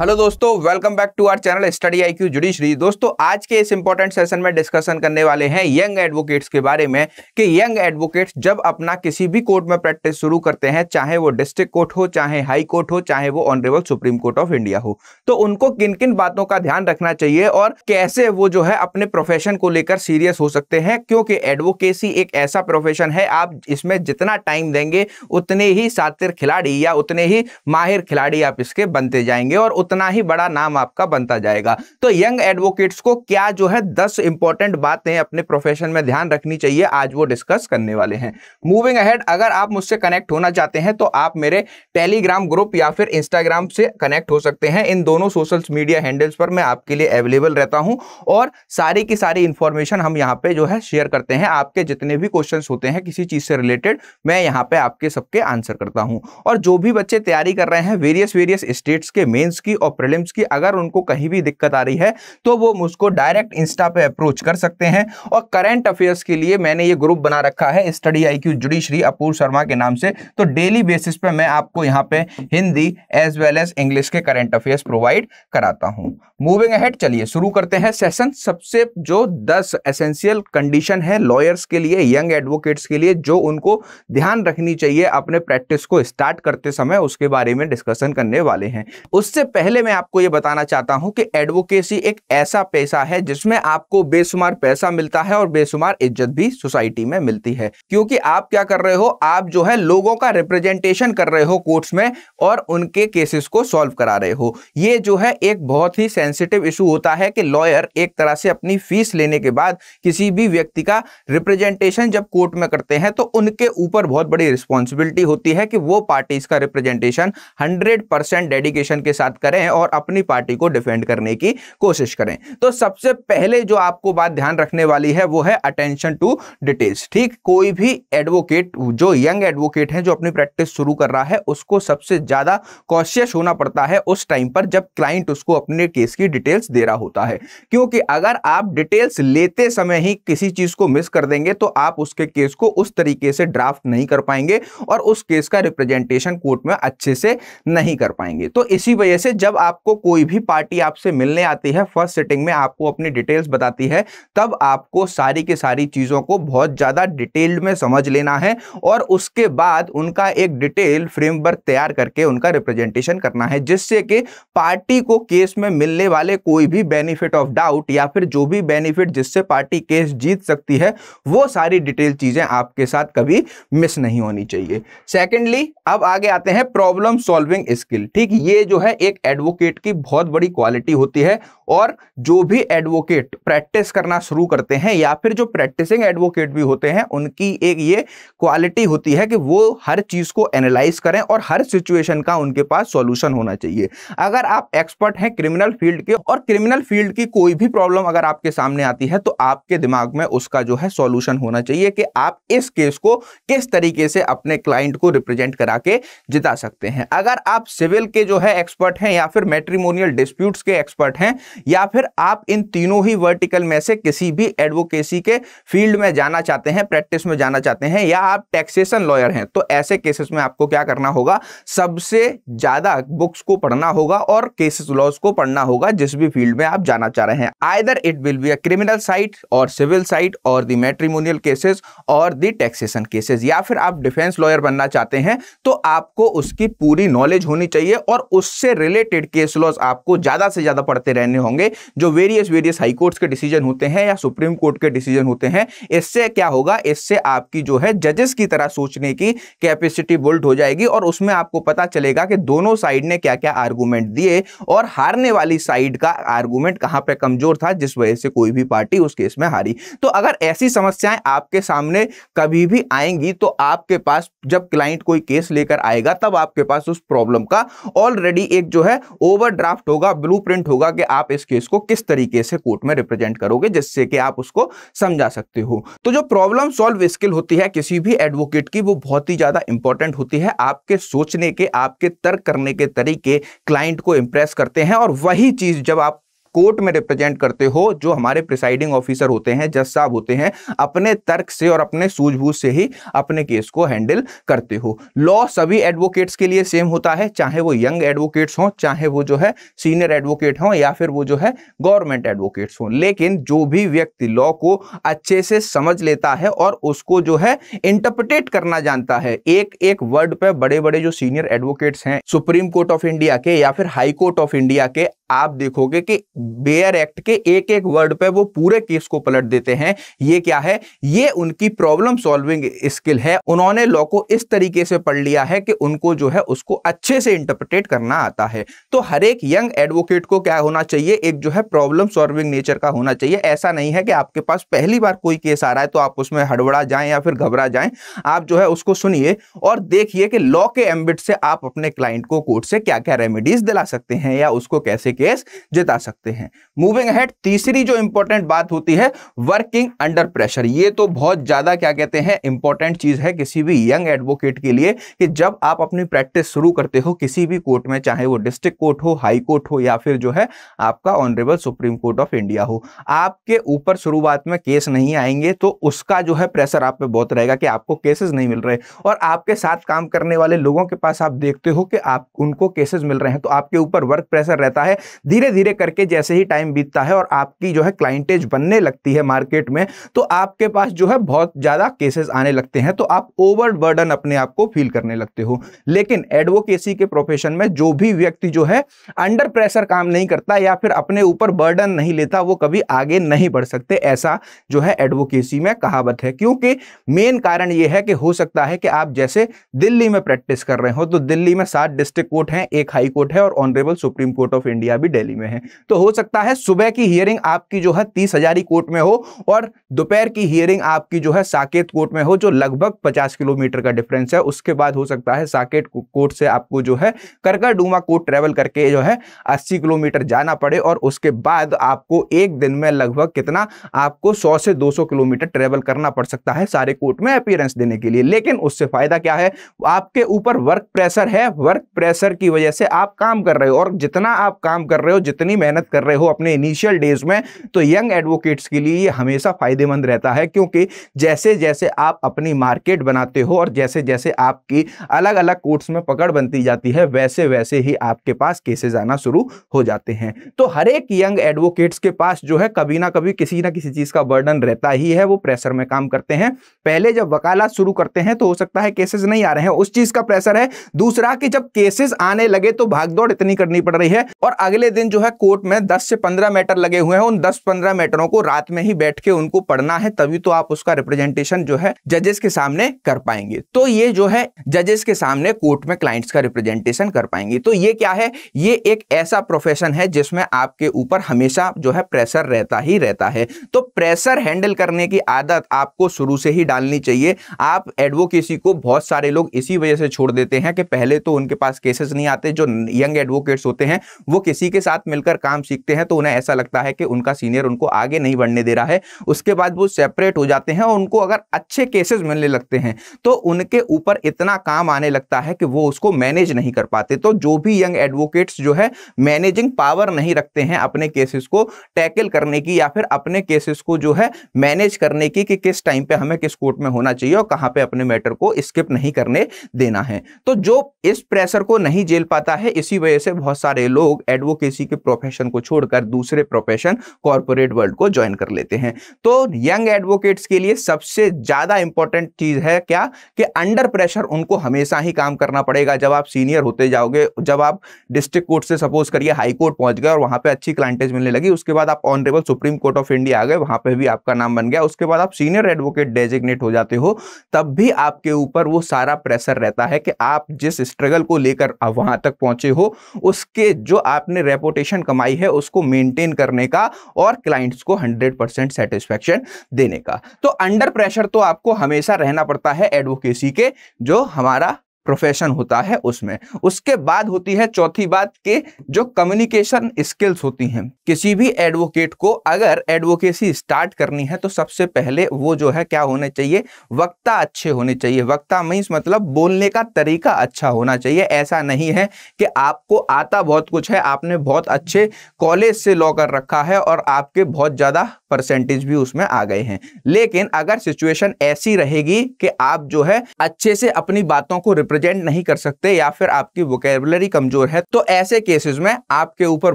Hello दोस्तों, welcome back to our channel study IQ judiciary. दोस्तों, आज के इस इंपॉर्टेंट सेशन में डिस्कशन करने वाले हैं यंग एडवोकेट्स के बारे में कि यंग एडवोकेट्स जब अपना किसी भी कोर्ट में प्रैक्टिस शुरू करते हैं, चाहे वो डिस्ट्रिक्ट कोर्ट हो, चाहे हाई कोर्ट हो, चाहे वो honourable supreme court of India हो, तो उनको किन किन बातों का ध्यान रखना चाहिए और कैसे वो जो है अपने प्रोफेशन को लेकर सीरियस हो सकते हैं। क्योंकि एडवोकेसी एक ऐसा प्रोफेशन है, आप इसमें जितना टाइम देंगे उतने ही शातिर खिलाड़ी या उतने ही माहिर खिलाड़ी आप इसके बनते जाएंगे और उतना ही बड़ा नाम आपका बनता जाएगा। तो यंग एडवोकेट्स को क्या जो है 10 इंपॉर्टेंट बातें अपने प्रोफेशन में ध्यान रखनी चाहिए, आज वो डिस्कस करने वाले हैं। मूविंग अहेड, अगर आप मुझसे कनेक्ट होना चाहते हैं तो आप मेरे टेलीग्राम ग्रुप या फिर इंस्टाग्राम से कनेक्ट हो सकते हैं। इन दोनों सोशल मीडिया हैंडल्स पर मैं आपके लिए अवेलेबल रहता हूं और सारी की सारी इंफॉर्मेशन हम यहां पे जो है शेयर करते हैं। आपके जितने भी क्वेश्चंस होते हैं किसी चीज से रिलेटेड, मैं यहां पे आपके सबके आंसर करता हूं। और जो भी बच्चे तैयारी कर रहे हैं वेरियस स्टेट्स के मेंस की और प्रीलिम्स की, अगर उनको कहीं भी दिक्कत आ रही है तो वो मुझको डायरेक्ट इंस्टा पे अप्रोच कर सकते हैं। और करंट अफेयर्स के लिए मैंने ये ग्रुप बना रखा है स्टडी आईक्यू जुडिशरी अपूर्व शर्मा के नाम से। तो डेली बेसिस पे मैं आपको यहाँ पे Hindi as well as English के करंट अफेयर्स प्रोवाइड कराता हूँ। मूविंग अहेड, चलिए शुरू करते हैं सेशन। सबसे जो 10 एसेंशियल कंडीशन है लॉयर्स के लिए, यंग एडवोकेट्स के लिए, जो उनको ध्यान रखनी चाहिए अपने प्रैक्टिस को स्टार्ट करते समय, उसके बारे में डिस्कशन करने वाले हैं। उससे पहले मैं आपको यह बताना चाहता हूं कि एडवोकेसी एक ऐसा पेशा है जिसमें आपको बेशुमार पैसा मिलता है और बेशुमार इज्जत भी सोसाइटी में मिलती है। क्योंकि आप क्या कर रहे हो, आप जो है लोगों का रिप्रेजेंटेशन कर रहे हो कोर्ट्स में और उनके केसेस को सॉल्व करा रहे हो। ये जो है एक बहुत ही सेंसिटिव इशू होता है कि लॉयर एक तरह से अपनी फीस लेने के बाद किसी भी व्यक्ति का रिप्रेजेंटेशन जब कोर्ट में करते हैं तो उनके ऊपर बहुत बड़ी रिस्पॉन्सिबिलिटी होती है कि वो पार्टीज का रिप्रेजेंटेशन 100% डेडिकेशन के साथ करें और अपनी पार्टी को डिफेंड करने की कोशिश करें। तो सबसे पहले जो आपको बात ध्यान रखने वाली है वो है अटेंशन टू डिटेल्स। ठीक, कोई भी एडवोकेट, जो यंग एडवोकेट है, जो अपनी प्रैक्टिस शुरू कर रहा है, उसको सबसे ज्यादा कॉशियस होना पड़ता है उस टाइम पर जब क्लाइंट उसको अपने केस की डिटेल्स दे रहा होता है। क्योंकि अगर आप डिटेल्स लेते समय ही किसी चीज को मिस कर देंगे तो आप उसके केस को उस तरीके से ड्राफ्ट नहीं कर पाएंगे और उस केस का रिप्रेजेंटेशन कोर्ट में अच्छे से नहीं कर पाएंगे। तो इसी वजह से जब आपको कोई भी पार्टी आपसे मिलने आती है, फर्स्ट सिटिंग में आपको अपनी डिटेल्स बताती है, तब आपको सारी की सारी चीजों को बहुत ज्यादा डिटेल्ड में समझ लेना है और उसके बाद उनका एक डिटेल फ्रेमवर्क तैयार करके उनका रिप्रेजेंटेशन करना है, जिससे कि पार्टी को केस में मिलने वाले कोई भी बेनिफिट ऑफ डाउट या फिर जो भी बेनिफिट जिससे पार्टी केस जीत सकती है, वो सारी डिटेल चीजें आपके साथ कभी मिस नहीं होनी चाहिए। सेकेंडली, अब आगे आते हैं प्रॉब्लम सॉल्विंग स्किल। ठीक, ये जो है एक एडवोकेट की बहुत बड़ी क्वालिटी होती है और जो भी एडवोकेट प्रैक्टिस करना शुरू करते हैं या फिर जो प्रैक्टिसिंग एडवोकेट भी होते हैं, उनकी एक ये क्वालिटी होती है कि वो हर चीज को एनालाइज करें और हर सिचुएशन का उनके पास सॉल्यूशन होना चाहिए। अगर आप एक्सपर्ट हैं क्रिमिनल फील्ड के और क्रिमिनल फील्ड की कोई भी प्रॉब्लम अगर आपके सामने आती है तो आपके दिमाग में उसका जो है सॉल्यूशन होना चाहिए कि आप इस केस को किस तरीके से अपने क्लाइंट को रिप्रेजेंट करा के जिता सकते हैं। अगर आप सिविल के जो है एक्सपर्ट हैं या फिर मैट्रिमोनियल डिस्प्यूट्स के एक्सपर्ट हैं या फिर आप इन तीनों ही वर्टिकल में से किसी भी एडवोकेसी के फील्ड में जाना चाहते हैं, प्रैक्टिस में जाना चाहते हैं, या आप टैक्सेशन लॉयर हैं, तो ऐसे केसेस में आपको क्या करना होगा, सबसे ज्यादा बुक्स को पढ़ना होगा और केसेस लॉज को पढ़ना होगा जिस भी फील्ड में आप जाना चाह रहे हैं। Either it will be a criminal side और सिविल साइड और द मैट्रिमोनियल केसेस और द टैक्सेशन केसेस, या फिर आप डिफेंस लॉयर बनना चाहते हैं तो आपको उसकी पूरी नॉलेज होनी चाहिए और उससे रिलेटेड केस लॉज आपको ज्यादा से ज्यादा पढ़ते रहने होंगे। जो वेरियस हाई कोर्ट्स के डिसीजन होते हैं या सुप्रीम कोर्ट के डिसीजन होते हैं, इससे क्या होगा, इससे आपकी जो है जजेस की तरह सोचने की कैपेसिटी बिल्ड हो जाएगी और उसमें आपको पता चलेगा कि दोनों साइड ने क्या क्या आर्गुमेंट दिए और हारने वाली साइड का आर्गुमेंट कहां पे कमजोर था जिस वजह से कोई भी पार्टी उस केस में हारी। तो अगर ऐसी समस्याएं आपके सामने कभी भी आएंगी तो आपके पास जब क्लाइंट कोई केस लेकर आएगा तब आपके पास उस प्रॉब्लम का ऑलरेडी एक जो है ओवरड्राफ्ट होगा, ब्लूप्रिंट होगा कि आप इस केस को किस तरीके से कोर्ट में रिप्रेजेंट करोगे जिससे कि आप उसको समझा सकते हो। तो जो प्रॉब्लम सॉल्व स्किल होती है किसी भी एडवोकेट की, वो बहुत ही ज्यादा इंपॉर्टेंट होती है। आपके सोचने के, आपके तर्क करने के तरीके क्लाइंट को इंप्रेस करते हैं और वही चीज जब आप कोर्ट में रिप्रेजेंट करते हो, जो हमारे प्रिसाइडिंग ऑफिसर होते हैं, जज साहब होते हैं, अपने तर्क से और अपने सूझबूझ से ही अपने केस को हैंडल करते हो। लॉ सभी एडवोकेट्स के लिए सेम होता है, चाहे वो यंग एडवोकेट्स हो, चाहे वो जो है सीनियर एडवोकेट हो, या फिर वो जो है गवर्नमेंट एडवोकेट्स हो। लेकिन जो भी व्यक्ति लॉ को अच्छे से समझ लेता है और उसको जो है इंटरप्रेट करना जानता है, एक एक वर्ड पे बड़े बड़े जो सीनियर एडवोकेट्स हैं सुप्रीम कोर्ट ऑफ इंडिया के या फिर हाई कोर्ट ऑफ इंडिया के, आप देखोगे कि बेयर एक्ट के एक एक वर्ड पे वो पूरे केस को पलट देते हैं। ये क्या है? ये उनकी प्रॉब्लम सॉल्विंग स्किल है। उन्होंने लॉ को इस तरीके से पढ़ लिया है कि उनको जो है उसको अच्छे से इंटरप्रेट करना आता है। तो हर एक यंग एडवोकेट को क्या होना चाहिए? एक जो है प्रॉब्लम सॉल्विंग नेचर का होना चाहिए। ऐसा नहीं है कि आपके पास पहली बार कोई केस आ रहा है तो आप उसमें हड़बड़ा जाएं या फिर घबरा जाएं। आप जो है उसको सुनिए और देखिए कि लॉ के एम्बिट से आप अपने क्लाइंट को कोर्ट से क्या क्या रेमेडीज दिला सकते हैं या उसको कैसे केस जिता सकते हैं। मूविंग अहेड, तीसरी जो इंपॉर्टेंट बात होती है वर्किंग अंडर प्रेशर। ये तो बहुत ज्यादा क्या कहते हैं इंपॉर्टेंट चीज है किसी भी यंग एडवोकेट के लिए, कि जब आप अपनी प्रैक्टिस शुरू करते हो किसी भी कोर्ट में, चाहे वो डिस्ट्रिक्ट कोर्ट हो, हाई कोर्ट हो या फिर जो है आपका honourable supreme court of India हो, आपके ऊपर शुरुआत में केस नहीं आएंगे तो उसका जो है प्रेशर आप पे बहुत रहेगा कि आपको केसेस नहीं मिल रहे। और आपके साथ काम करने वाले लोगों के पास आप देखते हो कि आप उनको केसेस मिल रहे हैं, तो आपके ऊपर वर्क प्रेशर रहता है। धीरे धीरे करके जैसे ही टाइम बीतता है और आपकी जो है क्लाइंटेज बनने लगती है मार्केट में, तो आपके पास जो है बहुत ज्यादा केसेस आने लगते हैं, तो आप ओवरबर्डन अपने आप को फील करने लगते हो। लेकिन एडवोकेसी के प्रोफेशन में जो भी व्यक्ति जो है अंडर प्रेशर काम नहीं करता या फिर अपने ऊपर बर्डन नहीं लेता, वो कभी आगे नहीं बढ़ सकते। ऐसा जो है एडवोकेसी में कहावत है। क्योंकि मेन कारण यह है कि हो सकता है कि आप जैसे दिल्ली में प्रैक्टिस कर रहे हो, तो दिल्ली में 7 डिस्ट्रिक्ट कोर्ट हैं, एक हाई कोर्ट है और honourable supreme court of India भी दिल्ली में है। तो हो सकता है सुबह की हियरिंग आपकी जो है 30 हजारी कोर्ट में हो और दोपहर की हियरिंग आपकी जो है साकेत कोर्ट में हो, जो लगभग 50 किलोमीटर का डिफरेंस है। उसके बाद हो सकता है साकेत कोर्ट से आपको जो है करकरडूमा कोर्ट ट्रेवल करके जो है 80 किलोमीटर जाना पड़े, और उसके बाद आपको एक दिन में लगभग कितना, आपको 100 से 200 किलोमीटर ट्रेवल करना पड़ सकता है सारे कोर्ट में अपीयरेंस देने के लिए। लेकिन उससे फायदा क्या है? आपके ऊपर वर्क प्रेशर है। वर्क प्रेशर की वजह से आप काम कर रहे हो, और जितना आप काम कर रहे हो, जितनी मेहनत कर रहे हो अपने इनिशियल डेज में, तो यंग एडवोकेट्स के लिए ये हमेशा फायदेमंद रहता है। क्योंकि जैसे जैसे आप अपनी मार्केट बनाते हो और जैसे जैसे आपकी अलग अलग कोर्ट्स में पकड़ बनती जाती है, वैसे वैसे ही आपके पास केसेस आना शुरू हो जाते हैं। तो हर एक यंग एडवोकेट्स के पास जो है कभी ना कभी किसी ना किसी चीज का बर्डन रहता ही है। वो प्रेशर में काम करते हैं। पहले जब वकालत शुरू करते हैं तो हो सकता है केसेस नहीं आ रहे हैं, उस चीज का प्रेशर है। दूसरा कि जब केसेस आने लगे तो भागदौड़ इतनी करनी पड़ रही है, और अगले दिन जो है कोर्ट में 10 से 15 मैटर लगे हुए हैं। उन 10-15 मैटरों को रात में ही बैठ के उनको पढ़ना है, तभी तो आप उसका रिप्रेजेंटेशन जो है जजेस के सामने कर पाएंगे। तो ये जो है जजेस के सामने कोर्ट में क्लाइंट्स का रिप्रेजेंटेशन कर पाएंगे। तो ये क्या है? ये एक ऐसा प्रोफेशन है जिसमें आपके ऊपर हमेशा जो है प्रेशर रहता ही रहता है। तो प्रेशर हैंडल करने की आदत आपको शुरू से ही डालनी चाहिए। आप एडवोकेसी को बहुत सारे लोग इसी वजह से छोड़ देते हैं कि पहले तो उनके पास केसेस नहीं आते। जो यंग एडवोकेट्स होते हैं वो किसी के साथ मिलकर काम सीखते हैं, तो उन्हें ऐसा लगता है कि उनका सीनियर उनको आगे नहीं बढ़ने दे रहा है। उसके बाद वो सेपरेट हो जाते हैं और उनको अगर अच्छे केसेस मिलने लगते हैं तो उनके ऊपर इतना काम आने लगता है कि वो उसको मैनेज नहीं कर पाते। तो जो भी यंग एडवोकेट्स जो है मैनेजिंग पावर नहीं रखते हैं अपने केसेस को टैकल करने की, या फिर अपने केसेस को जो है मैनेज करने की कि किस टाइम पे हमें किस कोर्ट में होना चाहिए और कहां पे अपने मैटर को स्किप नहीं करने देना है, तो जो इस प्रेशर को नहीं झेल पाता है, इसी वजह से बहुत सारे लोग एडवोकेसी के प्रोफेशन को छोड़कर दूसरे प्रोफेशन कॉर्पोरेट वर्ल्ड को ज्वाइन कर लेते हैं। तो यंग एडवोकेट्स के लिए सबसे ज्यादा इंपॉर्टेंट चीज है क्या, कि अंडर प्रेशर उनको हमेशा ही काम करना पड़ेगा। जब आप सीनियर होते जाओगे, जब आप डिस्ट्रिक्ट कोर्ट से सपोज करिए हाई कोर्ट पहुंच गए और वहां पे अच्छी क्लाइंटेज मिलने लगी, उसके बाद आप honourable supreme court of India आ गए, वहां पे भी आपका नाम बन गया, उसके बाद आप सीनियर एडवोकेट डेजिग्नेट हो जाते हो, तब भी आपके ऊपर वो सारा प्रेशर रहता है कि आप जिस स्ट्रगल को लेकर वहां तक पहुंचे हो, उसके जो आपने रेपुटेशन कमाई है उसको मेंटेन करने का और क्लाइंट्स को 100% सेटिस्फैक्शन देने का। तो अंडर प्रेशर तो आपको हमेशा रहना पड़ता है एडवोकेसी के जो हमारा प्रोफेशन होता है उसमें। उसके बाद होती है चौथी बात के जो कम्युनिकेशन स्किल्स होती हैं। किसी भी एडवोकेट को अगर एडवोकेसी स्टार्ट करनी है तो सबसे पहले वो जो है क्या होने चाहिए, वक्ता अच्छे होने चाहिए। वक्ता मींस मतलब बोलने का तरीका अच्छा होना चाहिए। ऐसा नहीं है कि आपको आता बहुत कुछ है, आपने बहुत अच्छे कॉलेज से लॉ कर रखा है और आपके बहुत ज्यादा परसेंटेज भी उसमें आ गए हैं, लेकिन अगर सिचुएशन ऐसी रहेगी कि आप जो है अच्छे से अपनी बातों को रिप्रेजेंट नहीं कर सकते या फिर आपकी वोकैबुलरी कमजोर है, तो ऐसे केसेस में आपके ऊपर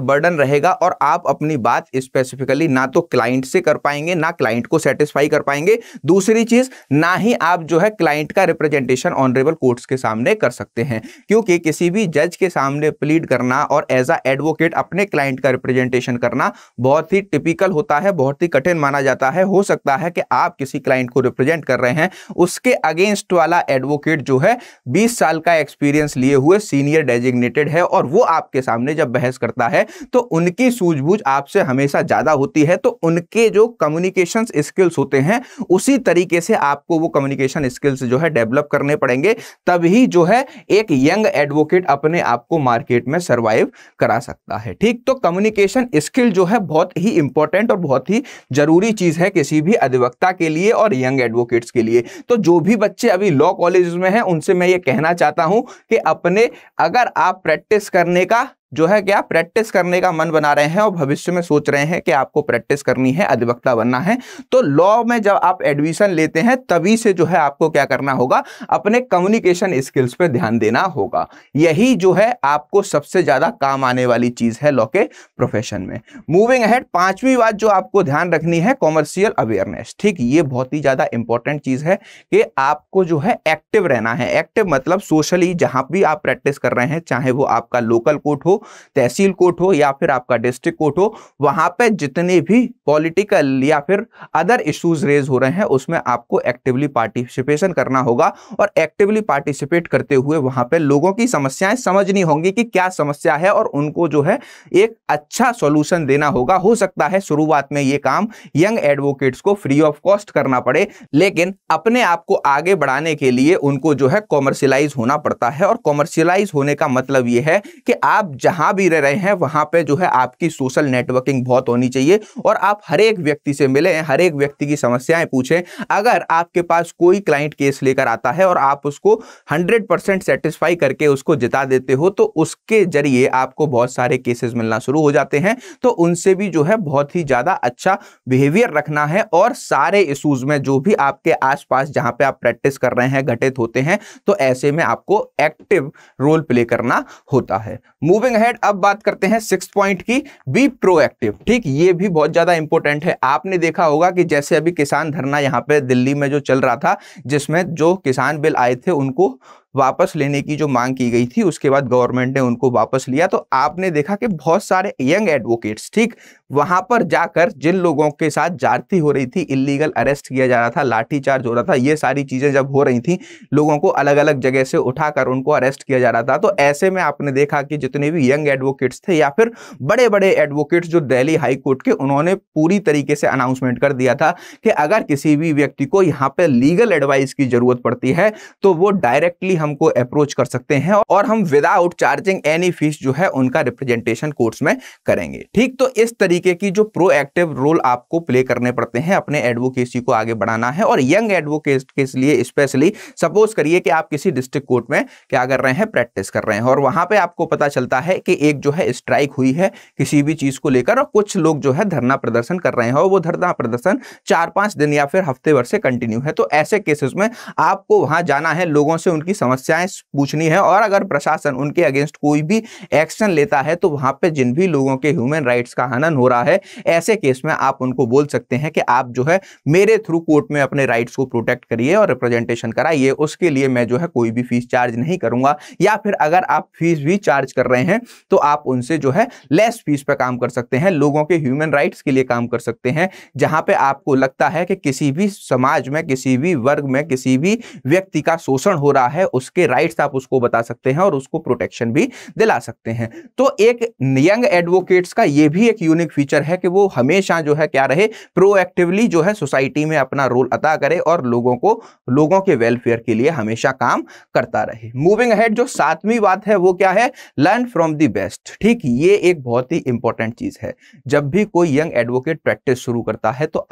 बर्डन रहेगा और आप अपनी बात स्पेसिफिकली ना तो क्लाइंट से कर पाएंगे, ना क्लाइंट को सेटिस्फाई कर पाएंगे। दूसरी चीज, ना ही आप जो है क्लाइंट का रिप्रेजेंटेशन ऑनरेबल कोर्ट्स के सामने कर सकते हैं, क्योंकि किसी भी जज के सामने प्लीड करना और एज अ एडवोकेट अपने क्लाइंट का रिप्रेजेंटेशन करना बहुत ही टिपिकल होता है, बहुत ही कठिन माना जाता है। हो सकता है कि आप किसी क्लाइंट को रिप्रेजेंट कर रहे हैं, उसके अगेंस्ट वाला एडवोकेट जो है 20 साल का एक्सपीरियंस लिए हुए सीनियर डेजिग्नेटेड है और वो आपके सामने जब बहस करता है तो उनकी सूझबूझ आपसे हमेशा ज्यादा होती है, तो उनके जो कम्युनिकेशन स्किल्स होते हैं उसी तरीके से आपको वो कम्युनिकेशन स्किल्स जो है डेवलप करने पड़ेंगे, तभी जो है एक यंग एडवोकेट अपने आप को मार्केट में सर्वाइव करा सकता है। ठीक, तो कम्युनिकेशन स्किल जो है बहुत ही इंपॉर्टेंट और बहुत ही जरूरी चीज है किसी भी अधिवक्ता के लिए और यंग एडवोकेट्स के लिए। तो जो भी बच्चे अभी लॉ कॉलेज में हैं उनसे मैं ये कहना चाहता हूं कि अपने अगर आप प्रैक्टिस करने का जो है क्या प्रैक्टिस करने का मन बना रहे हैं और भविष्य में सोच रहे हैं कि आपको प्रैक्टिस करनी है, अधिवक्ता बनना है, तो लॉ में जब आप एडमिशन लेते हैं तभी से जो है आपको क्या करना होगा, अपने कम्युनिकेशन स्किल्स पे ध्यान देना होगा। यही जो है आपको सबसे ज्यादा काम आने वाली चीज है लॉ के प्रोफेशन में। मूविंग अहेड, पांचवी बात जो आपको ध्यान रखनी है, कॉमर्शियल अवेयरनेस। ठीक, ये बहुत ही ज्यादा इंपॉर्टेंट चीज है कि आपको जो है एक्टिव रहना है। एक्टिव मतलब सोशली जहां भी आप प्रैक्टिस कर रहे हैं, चाहे वो आपका लोकल कोर्ट हो, तहसील कोर्ट हो या फिर आपका डिस्ट्रिक्ट कोर्ट हो, वहां पे जितने भी पॉलिटिकल या फिर अदर इश्यूज रेज हो रहे हैं उसमें आपको एक्टिवली पार्टिसिपेशन करना होगा और एक्टिवली पार्टिसिपेट करते हुए वहां पे लोगों की समस्याएं समझनी होंगी कि क्या समस्या है और उनको जो है एक अच्छा सॉल्यूशन देना होगा। हो सकता है शुरुआत में ये काम यंग एडवोकेट्स को फ्री ऑफ कॉस्ट करना पड़े, लेकिन अपने आप को आगे बढ़ाने के लिए उनको जो है कॉमर्शियलाइज होना पड़ता है। और कॉमर्शियलाइज होने का मतलब ये है कि आप जहां भी रह रहे हैं वहां पे जो है आपकी सोशल नेटवर्किंग बहुत होनी चाहिए और आप हर एक व्यक्ति से मिले, हर एक व्यक्ति की समस्याएं पूछें। अगर आपके पास कोई क्लाइंट केस लेकर आता है और आप उसको 100% सेटिस्फाई करके उसको जिता देते हो तो उसके जरिए आपको बहुत सारे केसेस मिलना शुरू हो जाते हैं। तो उनसे भी जो है बहुत ही ज्यादा अच्छा बिहेवियर रखना है और सारे इश्यूज में जो भी आपके आसपास जहां पे आप प्रैक्टिस कर रहे हैं घटित होते हैं, तो ऐसे में आपको एक्टिव रोल प्ले करना होता है। मूविंग अहेड, अब बात करते हैं 6 पॉइंट की, बी प्रोएक्टिव। ठीक, ये भी बहुत ज्यादा इंपॉर्टेंट है। आपने देखा होगा कि जैसे अभी किसान धरना यहाँ पे दिल्ली में जो चल रहा था, जिसमें जो किसान बिल आए थे उनको वापस लेने की जो मांग की गई थी, उसके बाद गवर्नमेंट ने उनको वापस लिया, तो आपने देखा कि बहुत सारे यंग एडवोकेट्स ठीक वहां पर जाकर जिन लोगों के साथ जाति हो रही थी, इलीगल अरेस्ट किया जा रहा था, लाठीचार्ज हो रहा था, ये सारी चीजें जब हो रही थी, लोगों को अलग अलग जगह से उठाकर उनको अरेस्ट किया जा रहा था, तो ऐसे में आपने देखा कि जितने भी यंग एडवोकेट्स थे या फिर बड़े बड़े एडवोकेट्स जो दिल्ली हाई कोर्ट के, उन्होंने पूरी तरीके से अनाउंसमेंट कर दिया था कि अगर किसी भी व्यक्ति को यहाँ पे लीगल एडवाइस की जरूरत पड़ती है तो वो डायरेक्टली हमको अप्रोच कर सकते हैं और हम विदाउट चार्जिंग एनी फीस जो है उनका रिप्रेजेंटेशन कोर्ट्स में करेंगे। ठीक, तो इस तरीके की जो प्रोएक्टिव रोल आपको प्ले करने पड़ते हैं, अपने एडवोकेसी को आगे बढ़ाना है। और यंग एडवोकेट के लिए स्पेशली सपोज करिए कि आप किसी डिस्ट्रिक्ट कोर्ट में क्या कर रहे हैं, प्रैक्टिस कर रहे हैं और वहां पे आपको पता चलता है कि एक जो है स्ट्राइक हुई है किसी भी चीज को लेकर और कुछ लोग जो है धरना प्रदर्शन कर रहे हैं और वो धरना प्रदर्शन 4-5 दिन या फिर हफ्ते भर से कंटिन्यू है। तो ऐसे केसेस में आपको वहां जाना है, लोगों से उनकी समस्याएं पूछनी है और अगर प्रशासन उनके अगेंस्ट कोई भी एक्शन लेता है तो वहां पे जिन भी लोगों के ह्यूमन राइट्स का हनन हो रहा है, ऐसे केस में आप उनको बोल सकते हैं कि आप जो है मेरे थ्रू कोर्ट में अपने राइट्स को प्रोटेक्ट करिए और रिप्रेजेंटेशन कराइए, उसके लिए मैं जो है कोई भी फीस चार्ज नहीं करूंगा। या फिर अगर आप फीस भी चार्ज कर रहे हैं तो आप उनसे जो है लेस फीस पे काम कर सकते हैं, लोगों के ह्यूमन राइट्स के लिए काम कर सकते हैं। जहां पे आपको लगता है कि किसी भी समाज में, किसी भी वर्ग में, किसी भी व्यक्ति का शोषण हो रहा है, उसके राइट्स आप उसको बता सकते हैं और उसको प्रोटेक्शन भी दिला सकते हैं। तो एक यंग एडवोकेट्स का ये भी एक यूनिक फीचर है कि वो हमेशा जो है क्या रहे, प्रोएक्टिवली जो है सोसाइटी में अपना रोल अदा करे और लोगों के वेलफेयर के लिए हमेशा काम करता रहे। मूविंग अहेड, जो सातवीं बात है वो क्या है, लर्न फ्रॉम द बेस्ट। ठीक, ये एक बहुत ही इंपॉर्टेंट चीज है। जब भी कोई यंग एडवोकेट प्रैक्टिस शुरू करता है तो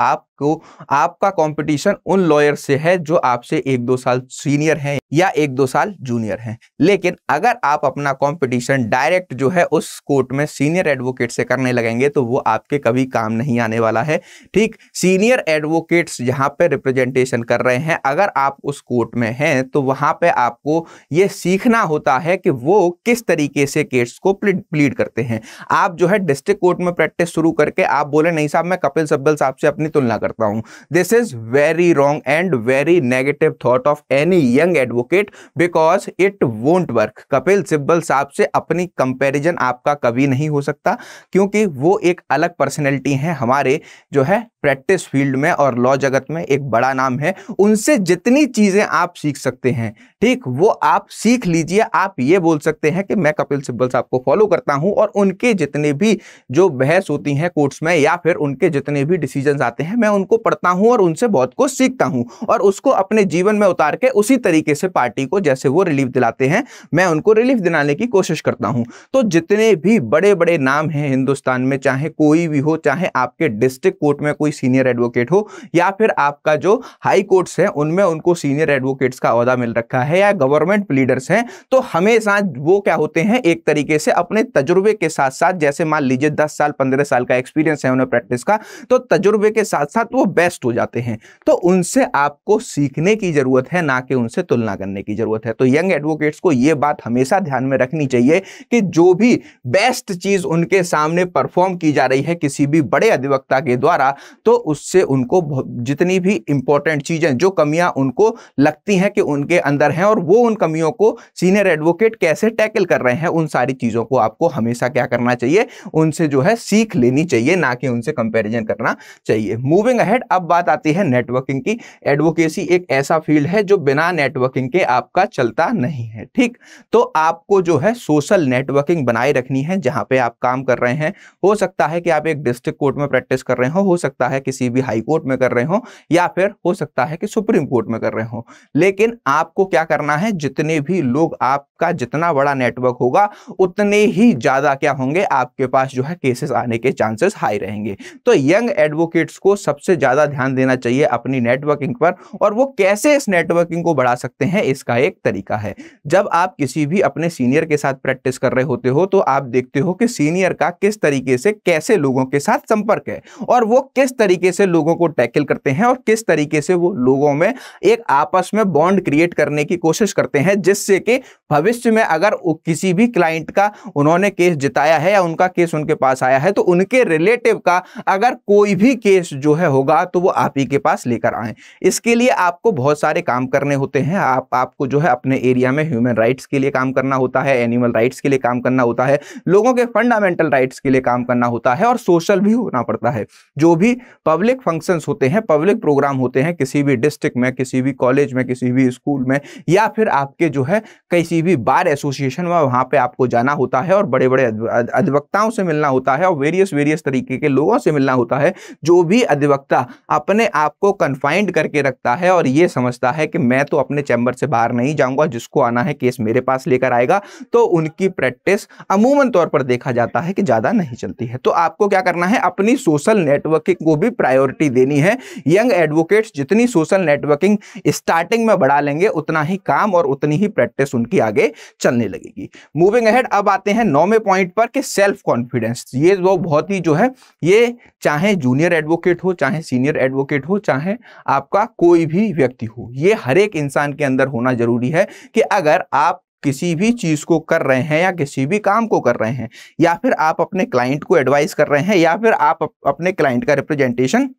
आपका कंपटीशन उन लॉयर से है जो आपसे 1-2 साल सीनियर हैं या 1-2 साल जूनियर हैं। लेकिन अगर आप अपना कंपटीशन डायरेक्ट जो है उस कोर्ट में सीनियर एडवोकेट से करने लगेंगे तो वो आपके कभी काम नहीं आने वाला है। ठीक, सीनियर एडवोकेट्स जहां पे रिप्रेजेंटेशन कर रहे हैं, अगर आप उस कोर्ट में हैं तो वहां पे आपको ये सीखना होता है कि वो किस तरीके से केस को प्लीड करते हैं। आप जो है डिस्ट्रिक्ट कोर्ट में प्रैक्टिस शुरू करके आप बोले नहीं साहब मैं कपिल सिब्बल साहब से अपनी तुलना करता हूं, this is very wrong and very negative thought of any young advocate because it won't work. Kapil Sibal साहब से अपनी कंपैरिजन आपका कभी नहीं हो सकता, क्योंकि वो एक अलग पर्सनैलिटी है हमारे जो है प्रैक्टिस फील्ड में और लॉ जगत में एक बड़ा नाम है। उनसे जितनी चीजें आप सीख सकते हैं, ठीक, वो आप सीख लीजिए। आप ये बोल सकते हैं कि मैं कपिल सिब्बल साहब को फॉलो करता हूं और उनके जितने भी जो बहस होती हैं कोर्ट्स में या फिर उनके जितने भी डिसीजंस आते हैं मैं उनको पढ़ता हूं और उनसे बहुत कुछ सीखता हूं और उसको अपने जीवन में उतार के उसी तरीके से पार्टी को जैसे वो रिलीफ दिलाते हैं मैं उनको रिलीफ दिलाने की कोशिश करता हूं। तो जितने भी बड़े बड़े नाम हैं हिंदुस्तान में, चाहे कोई भी हो, चाहे आपके डिस्ट्रिक्ट कोर्ट में कोई सीनियर एडवोकेट हो या फिर आपका जो हाई कोर्ट्स है उनमें उनको सीनियर एडवोकेट्स का ओहदा मिल रखा है या गवर्नमेंट प्लीडर्स हैं, तो हमेशा वो क्या होते हैं एक तरीके से अपने तजुर्बे के साथ साथ, जैसे मान लीजिए 10 साल 15 साल का एक्सपीरियंस है उन्हें प्रैक्टिस का, तो तजुर्बे के साथ साथ वो बेस्ट हो जाते हैं। तो उनसे आपको सीखने की जरूरत है, ना कि उनसे तुलना करने की जरूरत है। तो यंग एडवोकेट्स को यह बात हमेशा ध्यान में रखनी चाहिए कि जो भी बेस्ट चीज उनके सामने परफॉर्म की जा रही है किसी भी बड़े अधिवक्ता के द्वारा, तो उससे उनको जितनी भी इंपॉर्टेंट चीजें, जो कमियां उनको लगती हैं कि उनके अंदर हैं और वो उन कमियों को सीनियर एडवोकेट कैसे टैकल कर रहे हैं, उन सारी चीजों को आपको हमेशा क्या करना चाहिए, उनसे जो है सीख लेनी चाहिए, ना कि उनसे कंपैरिजन करना चाहिए। मूविंग अहेड, अब बात आती है नेटवर्किंग की। एडवोकेसी एक ऐसा फील्ड है जो बिना नेटवर्किंग के आपका चलता नहीं है। ठीक, तो आपको जो है सोशल नेटवर्किंग बनाए रखनी है जहां पे आप काम कर रहे हैं। हो सकता है कि आप एक डिस्ट्रिक्ट कोर्ट में प्रैक्टिस कर रहे हो सकता है किसी भी हाई कोर्ट में कर रहे हो या फिर हो सकता है कि सुप्रीम कोर्ट में कर रहे हो, लेकिन आपको क्या करना है, जितने भी लोग, आपका जितना बड़ा नेटवर्क होगा उतने ही ज्यादा क्या होंगे, आपके पास जो है केसेस आने के चांसेस हाई रहेंगे। तो यंग एडवोकेट्स को सबसे ज्यादा ध्यान देना चाहिए अपनी नेटवर्किंग पर, और वो कैसे इस नेटवर्किंग को बढ़ा सकते हैं इसका एक तरीका है। जब आप किसी भी अपने सीनियर के साथ प्रैक्टिस कर रहे होते हो तो आप देखते हो कि सीनियर का किस तरीके से कैसे लोगों के साथ संपर्क है और वो किस तरीके से लोगों को टैकल करते हैं और किस तरीके से वो लोगों में एक आपस में बॉन्ड क्रिएट करने की कोशिश करते हैं, जिससे कि भविष्य में अगर किसी भी क्लाइंट का उन्होंने केस जिताया है या उनका केस उनके पास आया है तो उनके रिलेटिव का अगर कोई भी केस जो है होगा तो वो आप ही के पास लेकर आए। इसके लिए आपको बहुत सारे काम करने होते हैं। आपको जो है अपने एरिया में ह्यूमन राइट्स के लिए काम करना होता है, एनिमल राइट्स के लिए काम करना होता है, लोगों के फंडामेंटल राइट्स के लिए काम करना होता है और सोशल भी होना पड़ता है। जो भी पब्लिक फंक्शंस होते हैं, पब्लिक प्रोग्राम होते हैं किसी भी डिस्ट्रिक्ट में, किसी भी कॉलेज में, किसी भी स्कूल में या फिर आपके जो है किसी भी बार एसोसिएशन में, वहां पे आपको जाना होता है और बड़े बड़े अधिवक्ताओं से मिलना होता है और वेरियस तरीके के लोगों से मिलना होता है। जो भी अधिवक्ता अपने आप को कन्फाइंड करके रखता है और ये समझता है कि मैं तो अपने चैम्बर से बाहर नहीं जाऊंगा, जिसको आना है केस मेरे पास लेकर आएगा, तो उनकी प्रैक्टिस अमूमन तौर पर देखा जाता है कि ज्यादा नहीं चलती है। तो आपको क्या करना है, अपनी सोशल नेटवर्किंग को भी प्रायोरिटी देनी है। यंग एडवोकेट्स जितनी सोशल नेटवर्किंग स्टार्टिंग में बढ़ा लेंगे उतना ही काम और उतनी ही प्रैक्टिस उनकी आगे चलने लगेगी। मूविंग अहेड, अब आते हैं 9वें पॉइंट पर कि सेल्फ कॉन्फिडेंस। ये वो बहुत ही जो है, ये चाहे जूनियर एडवोकेट हो, चाहे सीनियर एडवोकेट हो, चाहे आपका कोई भी व्यक्ति हो, ये हर एक इंसान के अंदर होना जरूरी है कि अगर आप किसी भी चीज को कर रहे हैं या किसी भी काम को कर रहे हैं या फिर आप अपने क्लाइंट को एडवाइस कर रहे हैं या फिर आप अपने क्लाइंट का रिप्रेजेंटेशन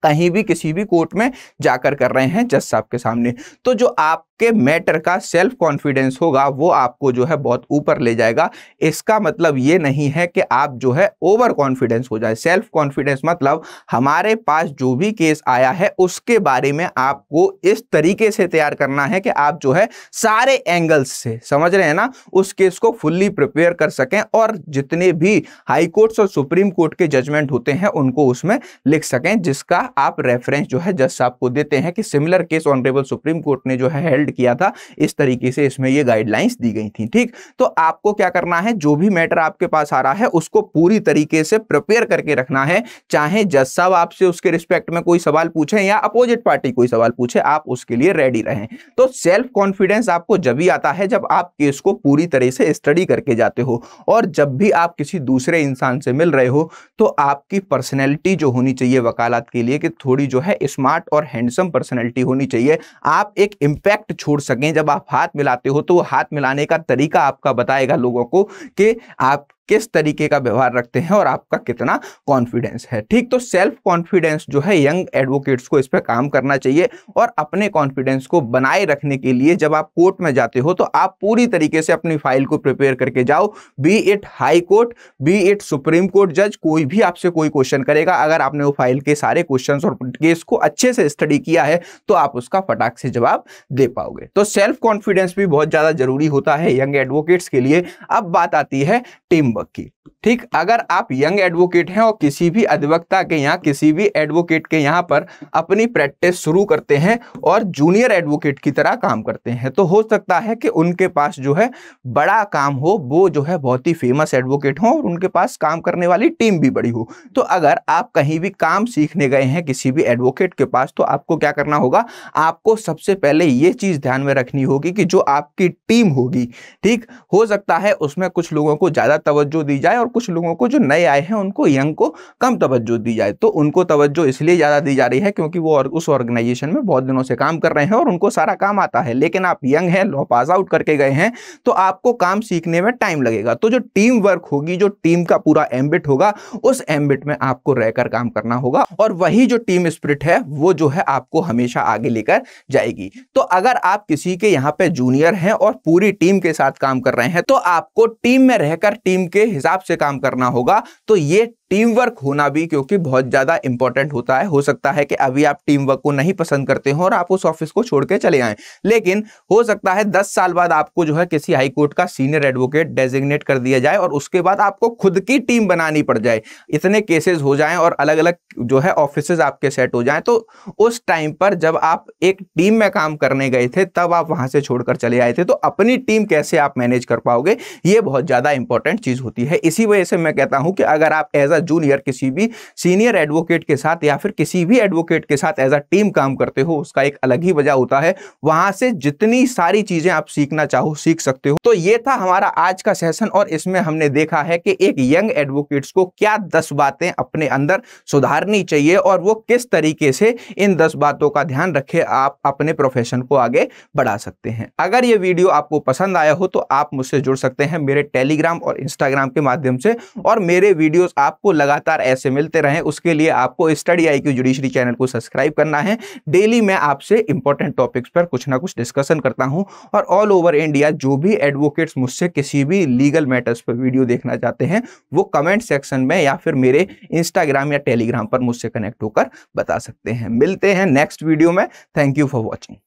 कहीं भी किसी भी कोर्ट में जाकर कर रहे हैं जज साहब के सामने, तो जो आपके मैटर का सेल्फ कॉन्फिडेंस होगा वो आपको जो है बहुत ऊपर ले जाएगा। इसका मतलब ये नहीं है कि आप जो है ओवर कॉन्फिडेंस हो जाए। सेल्फ कॉन्फिडेंस मतलब हमारे पास जो भी केस आया है उसके बारे में आपको इस तरीके से तैयार करना है कि आप जो है सारे एंगल्स से, समझ रहे हैं ना, उस केस को फुल्ली प्रिपेयर कर सकें और जितने भी हाई कोर्ट्स और सुप्रीम कोर्ट के जजमेंट होते हैं उनको उसमें लिख सकें, जिसका आप रेफरेंस जो है जज साहब को देते हैं कि similar case honourable supreme court ने जो है हेल्ड किया था, इस तरीके से इसमें ये गाइडलाइंस दी गई थी। ठीक, तो आपको क्या करना है, जो भी मैटर आपके पास आ रहा है उसको पूरी तरीके से प्रिपेयर करके रखना है। चाहे जज साहब आपसे उसके रिस्पेक्ट में कोई सवाल पूछे या अपोजिट पार्टी कोई सवाल पूछे, आप उसके लिए रेडी रहें। तो सेल्फ कॉन्फिडेंस आपको जब भी आता है जब आप केस को पूरी तरह से स्टडी करके जाते हो, और जब भी आप किसी दूसरे इंसान से मिल रहे हो तो आपकी पर्सनैलिटी जो होनी चाहिए वकालत के लिए कि थोड़ी जो है स्मार्ट और हैंडसम पर्सनैलिटी होनी चाहिए। आप एक इम्पैक्ट छोड़ सकें। जब आप हाथ मिलाते हो तो वो हाथ मिलाने का तरीका आपका बताएगा लोगों को कि आप किस तरीके का व्यवहार रखते हैं और आपका कितना कॉन्फिडेंस है। ठीक, तो सेल्फ कॉन्फिडेंस जो है यंग एडवोकेट्स को इस पर काम करना चाहिए, और अपने कॉन्फिडेंस को बनाए रखने के लिए जब आप कोर्ट में जाते हो तो आप पूरी तरीके से अपनी फाइल को प्रिपेयर करके जाओ। B it high court, B it supreme court जज, कोई भी आपसे कोई क्वेश्चन करेगा, अगर आपने वो फाइल के सारे क्वेश्चन और केस को अच्छे से स्टडी किया है तो आप उसका फटाक से जवाब दे पाओगे। तो सेल्फ कॉन्फिडेंस भी बहुत ज्यादा जरूरी होता है यंग एडवोकेट्स के लिए। अब बात आती है टीम वर्क की। ठीक, अगर आप यंग एडवोकेट हैं और किसी भी अधिवक्ता के यहाँ, किसी भी एडवोकेट के यहाँ पर अपनी प्रैक्टिस शुरू करते हैं और जूनियर एडवोकेट की तरह काम करते हैं, तो हो सकता है कि उनके पास जो है बड़ा काम हो, वो जो है बहुत ही फेमस एडवोकेट हो और उनके पास काम करने वाली टीम भी बड़ी हो। तो अगर आप कहीं भी काम सीखने गए हैं किसी भी एडवोकेट के पास, तो आपको क्या करना होगा, आपको सबसे पहले ये चीज ध्यान में रखनी होगी कि जो आपकी टीम होगी, ठीक, हो सकता है उसमें कुछ लोगों को ज्यादा तवज्जो दी जाए और कुछ लोगों को जो नए आए हैं उनको, यंग को, कम तवज्जो दी जाए। तो उनको तवज्जो इसलिए ज्यादा दी जा रही है क्योंकि वो उस ऑर्गेनाइजेशन में बहुत दिनों से काम कर रहे हैं और उनको सारा काम आता है। लेकिन आप यंग हैं, लॉ पास आउट करके गए हैं, तो आपको काम सीखने में टाइम लगेगा। तो जो टीम वर्क होगी, जो टीम का पूरा एम्बिट होगा, उस एम्बिट में आपको रहकर काम करना होगा, और वही जो टीम स्पिरिट है वो जो है आपको हमेशा आगे लेकर जाएगी। तो अगर आप किसी के यहाँ पे जूनियर हैं और पूरी टीम के साथ काम कर रहे हैं, तो आपको टीम में रहकर टीम के हिसाब से काम करना होगा। तो ये टीम वर्क होना भी क्योंकि बहुत ज्यादा इंपॉर्टेंट होता है। हो सकता है कि अभी आप टीम वर्क को नहीं पसंद करते हो और आप उस ऑफिस को छोड़ के चले आए, लेकिन हो सकता है 10 साल बाद आपको जो है किसी हाई कोर्ट का सीनियर एडवोकेट डेजिग्नेट कर दिया जाए और उसके बाद आपको खुद की टीम बनानी पड़ जाए, इतने केसेस हो जाएं और अलग अलग जो है ऑफिसेज आपके सेट हो जाएं। तो उस टाइम पर जब आप एक टीम में काम करने गए थे, तब आप वहां से छोड़कर चले आए थे, तो अपनी टीम कैसे आप मैनेज कर पाओगे, ये बहुत ज्यादा इंपॉर्टेंट चीज होती है। इसी वजह से मैं कहता हूं कि अगर आप एज अ जूनियर किसी भी सीनियर एडवोकेट के साथ या फिर किसी भी एडवोकेट के साथ एज अ टीम काम करते हो, उसका एक अलग ही वजह होता है। वहां से जितनी सारी चीजें आप सीखना चाहो सीख सकते हो। तो ये था हमारा आज का सेशन, और इसमें हमने देखा है कि एक यंग एडवोकेट्स को क्या 10 बातें अपने अंदर सुधारनी चाहिए और वो किस तरीके से इन 10 बातों का ध्यान रखे आप अपने प्रोफेशन को आगे बढ़ा सकते हैं। अगर ये वीडियो आपको पसंद आया हो तो आप मुझसे जुड़ सकते हैं मेरे टेलीग्राम और इंस्टाग्राम के माध्यम से, और मेरे वीडियोस आपको लगातार ऐसे मिलते रहें उसके लिए आपको स्टडी IQ जुडिशरी चैनल को सब्सक्राइब करना है। डेली मैं आपसे इंपॉर्टेंट टॉपिक्स पर कुछ ना कुछ डिस्कशन करता हूं, और ऑल ओवर इंडिया जो भी एडवोकेट्स मुझसे किसी भी लीगल मैटर्स पर वीडियो देखना चाहते हैं वो कमेंट सेक्शन में या फिर मेरे इंस्टाग्राम या टेलीग्राम पर मुझसे कनेक्ट होकर बता सकते हैं। मिलते हैं नेक्स्ट वीडियो में। Thank you for watching.